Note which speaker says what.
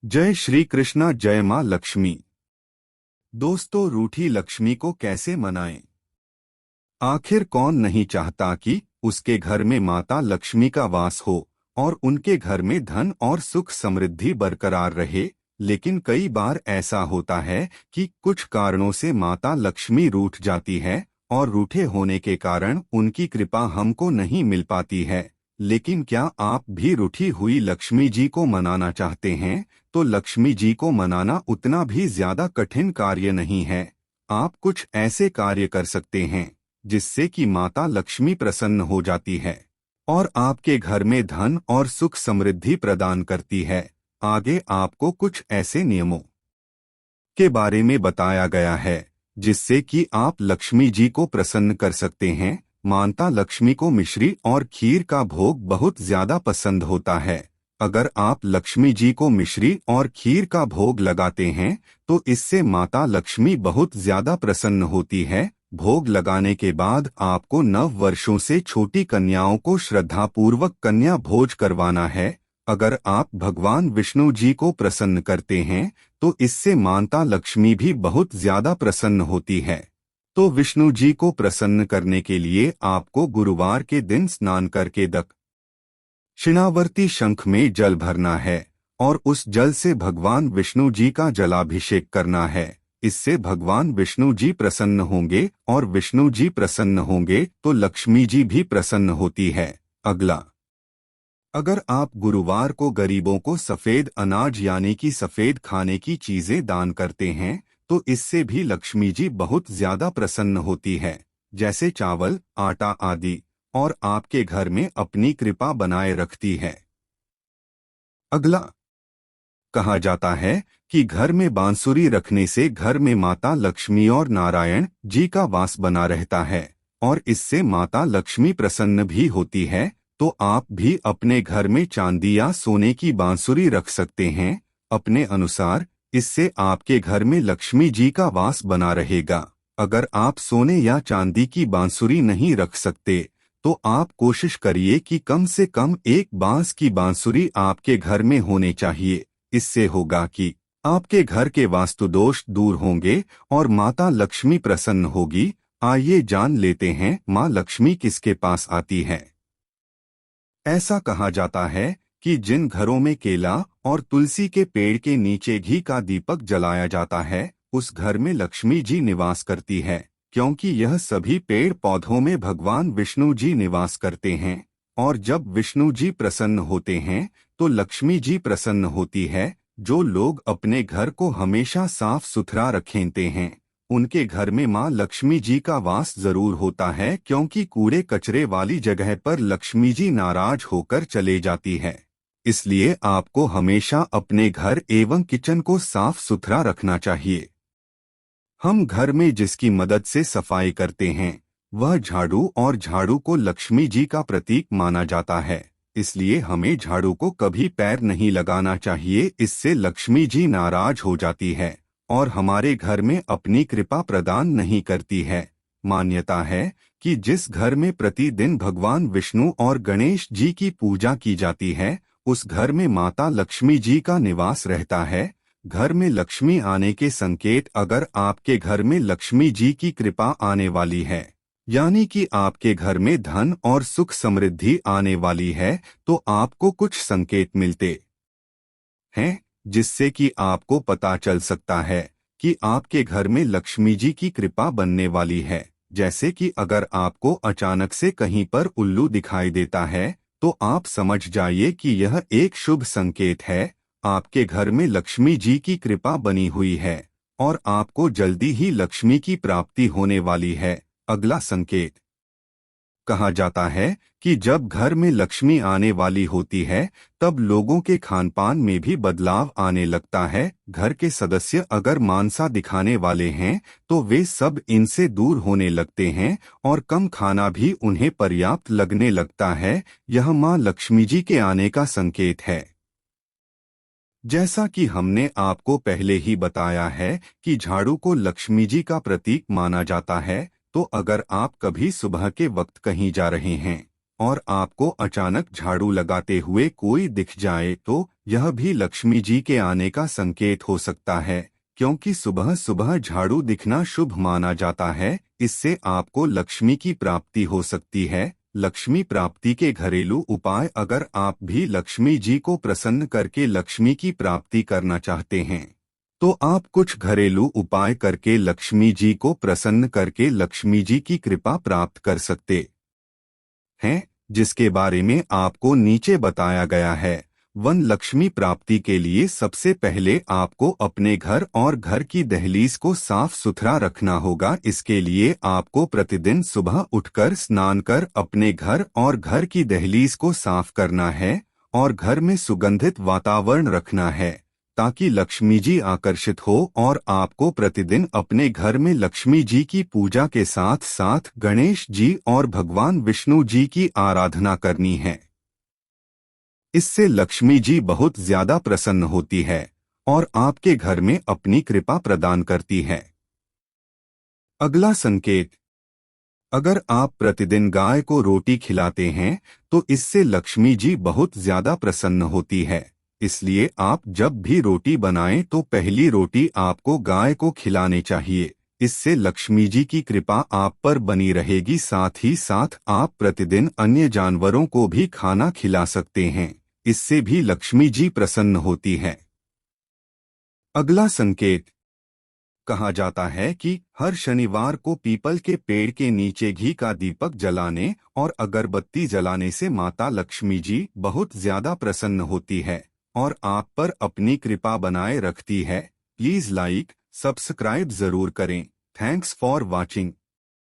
Speaker 1: जय श्री कृष्णा। जय माँ लक्ष्मी। दोस्तों, रूठी लक्ष्मी को कैसे मनाएं? आखिर कौन नहीं चाहता कि उसके घर में माता लक्ष्मी का वास हो और उनके घर में धन और सुख समृद्धि बरकरार रहे। लेकिन कई बार ऐसा होता है कि कुछ कारणों से माता लक्ष्मी रूठ जाती है और रूठे होने के कारण उनकी कृपा हमको नहीं मिल पाती है। लेकिन क्या आप भी रूठी हुई लक्ष्मी जी को मनाना चाहते हैं? तो लक्ष्मी जी को मनाना उतना भी ज्यादा कठिन कार्य नहीं है। आप कुछ ऐसे कार्य कर सकते हैं जिससे कि माता लक्ष्मी प्रसन्न हो जाती है और आपके घर में धन और सुख समृद्धि प्रदान करती है। आगे आपको कुछ ऐसे नियमों के बारे में बताया गया है जिससे कि आप लक्ष्मी जी को प्रसन्न कर सकते हैं। माता लक्ष्मी को मिश्री और खीर का भोग बहुत ज्यादा पसंद होता है। अगर आप लक्ष्मी जी को मिश्री और खीर का भोग लगाते हैं तो इससे माता लक्ष्मी बहुत ज्यादा प्रसन्न होती है। भोग लगाने के बाद आपको नव वर्षों से छोटी कन्याओं को श्रद्धापूर्वक कन्या भोज करवाना है। अगर आप भगवान विष्णु जी को प्रसन्न करते हैं तो इससे माता लक्ष्मी भी बहुत ज्यादा प्रसन्न होती है। तो विष्णु जी को प्रसन्न करने के लिए आपको गुरुवार के दिन स्नान करके दक्षिणावर्ती शंख में जल भरना है और उस जल से भगवान विष्णु जी का जलाभिषेक करना है। इससे भगवान विष्णु जी प्रसन्न होंगे और विष्णु जी प्रसन्न होंगे तो लक्ष्मी जी भी प्रसन्न होती है। अगला, अगर आप गुरुवार को गरीबों को सफेद अनाज यानी कि सफेद खाने की चीजें दान करते हैं तो इससे भी लक्ष्मी जी बहुत ज्यादा प्रसन्न होती है, जैसे चावल, आटा आदि, और आपके घर में अपनी कृपा बनाए रखती है। अगला, कहा जाता है कि घर में बांसुरी रखने से घर में माता लक्ष्मी और नारायण जी का वास बना रहता है और इससे माता लक्ष्मी प्रसन्न भी होती है। तो आप भी अपने घर में चांदी या सोने की बांसुरी रख सकते हैं अपने अनुसार। इससे आपके घर में लक्ष्मी जी का वास बना रहेगा। अगर आप सोने या चांदी की बांसुरी नहीं रख सकते तो आप कोशिश करिए कि कम से कम एक बांस की बांसुरी आपके घर में होने चाहिए। इससे होगा कि आपके घर के वास्तु दोष दूर होंगे और माता लक्ष्मी प्रसन्न होगी। आइए जान लेते हैं माँ लक्ष्मी किसके पास आती है। ऐसा कहा जाता है कि जिन घरों में केला और तुलसी के पेड़ के नीचे घी का दीपक जलाया जाता है उस घर में लक्ष्मी जी निवास करती है, क्योंकि यह सभी पेड़ पौधों में भगवान विष्णु जी निवास करते हैं। और जब विष्णु जी प्रसन्न होते हैं तो लक्ष्मी जी प्रसन्न होती है। जो लोग अपने घर को हमेशा साफ सुथरा रखेंते हैं उनके घर में माँ लक्ष्मी जी का वास जरूर होता है, क्योंकि कूड़े कचरे वाली जगह पर लक्ष्मी जी नाराज होकर चले जाती है। इसलिए आपको हमेशा अपने घर एवं किचन को साफ सुथरा रखना चाहिए। हम घर में जिसकी मदद से सफाई करते हैं वह झाड़ू, और झाड़ू को लक्ष्मी जी का प्रतीक माना जाता है। इसलिए हमें झाड़ू को कभी पैर नहीं लगाना चाहिए, इससे लक्ष्मी जी नाराज हो जाती है और हमारे घर में अपनी कृपा प्रदान नहीं करती है। मान्यता है कि जिस घर में प्रतिदिन भगवान विष्णु और गणेश जी की पूजा की जाती है उस घर में माता लक्ष्मी जी का निवास रहता है। घर में लक्ष्मी आने के संकेत, अगर आपके घर में लक्ष्मी जी की कृपा आने वाली है यानी कि आपके घर में धन और सुख समृद्धि आने वाली है तो आपको कुछ संकेत मिलते हैं जिससे कि आपको पता चल सकता है कि आपके घर में लक्ष्मी जी की कृपा बनने वाली है। जैसे कि अगर आपको अचानक से कहीं पर उल्लू दिखाई देता है तो आप समझ जाइए कि यह एक शुभ संकेत है। आपके घर में लक्ष्मी जी की कृपा बनी हुई है और आपको जल्दी ही लक्ष्मी की प्राप्ति होने वाली है। अगला संकेत, कहा जाता है कि जब घर में लक्ष्मी आने वाली होती है तब लोगों के खानपान में भी बदलाव आने लगता है। घर के सदस्य अगर मांसा दिखाने वाले हैं तो वे सब इनसे दूर होने लगते हैं और कम खाना भी उन्हें पर्याप्त लगने लगता है। यह माँ लक्ष्मी जी के आने का संकेत है। जैसा कि हमने आपको पहले ही बताया है कि झाड़ू को लक्ष्मी जी का प्रतीक माना जाता है, तो अगर आप कभी सुबह के वक्त कहीं जा रहे हैं और आपको अचानक झाड़ू लगाते हुए कोई दिख जाए तो यह भी लक्ष्मी जी के आने का संकेत हो सकता है, क्योंकि सुबह सुबह झाड़ू दिखना शुभ माना जाता है। इससे आपको लक्ष्मी की प्राप्ति हो सकती है। लक्ष्मी प्राप्ति के घरेलू उपाय। अगर आप भी लक्ष्मी जी को प्रसन्न करके लक्ष्मी की प्राप्ति करना चाहते हैं तो आप कुछ घरेलू उपाय करके लक्ष्मी जी को प्रसन्न करके लक्ष्मी जी की कृपा प्राप्त कर सकते हैं, जिसके बारे में आपको नीचे बताया गया है। वन लक्ष्मी प्राप्ति के लिए सबसे पहले आपको अपने घर और घर की दहलीज को साफ सुथरा रखना होगा। इसके लिए आपको प्रतिदिन सुबह उठकर स्नान कर अपने घर और घर की दहलीज को साफ करना है और घर में सुगंधित वातावरण रखना है ताकि लक्ष्मी जी आकर्षित हो और आपको प्रतिदिन अपने घर में लक्ष्मी जी की पूजा के साथ साथ गणेश जी और भगवान विष्णु जी की आराधना करनी है। इससे लक्ष्मी जी बहुत ज्यादा प्रसन्न होती है और आपके घर में अपनी कृपा प्रदान करती है। अगला संकेत। अगर आप प्रतिदिन गाय को रोटी खिलाते हैं तो इससे लक्ष्मी जी बहुत ज्यादा प्रसन्न होती है। इसलिए आप जब भी रोटी बनाएं तो पहली रोटी आपको गाय को खिलानी चाहिए। इससे लक्ष्मी जी की कृपा आप पर बनी रहेगी। साथ ही साथ आप प्रतिदिन अन्य जानवरों को भी खाना खिला सकते हैं। इससे भी लक्ष्मी जी प्रसन्न होती है। अगला संकेत। कहा जाता है कि हर शनिवार को पीपल के पेड़ के नीचे घी का दीपक जलाने और अगरबत्ती जलाने से माता लक्ष्मी जी बहुत ज्यादा प्रसन्न होती है और आप पर अपनी कृपा बनाए रखती है। प्लीज लाइक, सब्सक्राइब जरूर करें। Thanks for watching.